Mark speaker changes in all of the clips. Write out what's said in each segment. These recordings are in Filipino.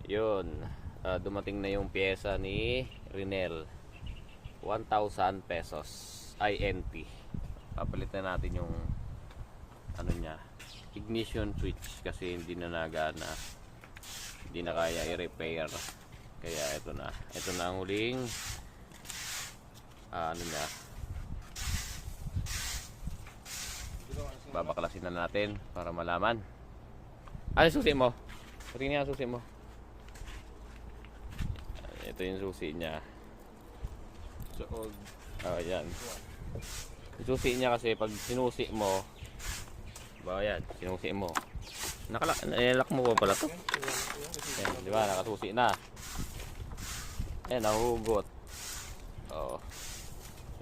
Speaker 1: Yun, dumating na yung pyesa ni Rinel. 1,000 pesos INT. Papalitan natin yung ano niya, ignition switch kasi hindi na nagana. Hindi na kaya i-repair. Kaya ito na. Ito na ang huling ano niya. Babaklasin na natin para malaman. Ano susi mo? Tingnan ang susi mo. Ito yung susi niya. Oh, yan. Susi niya kasi pag sinusi mo, ba yan, sinusi mo. Nilak mo pa pala to. Yan, di ba? Nakasusi na. Ayan, nahuhugot. Oh.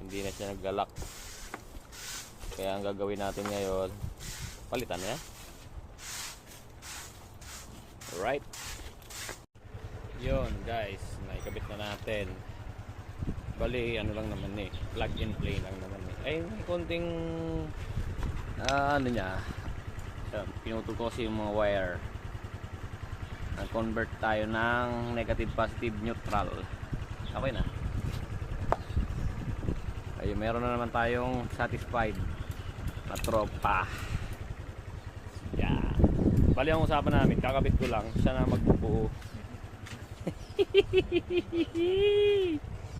Speaker 1: Hindi na siya naggalak. Kaya ang gagawin natin ngayon, palitan na yan. Alright. Yun guys, naikabit na natin. Bali, ano lang naman eh, plug and play lang naman eh. Ay, may konting ano niya, pinutol ko kasi yung mga wire. Nag-convert tayo ng negative, positive, neutral. Okay na. Ayun, meron na naman tayong satisfied na tropa. Yan. Bali ang usapan namin, kakabit ko lang, siya na magbubuo.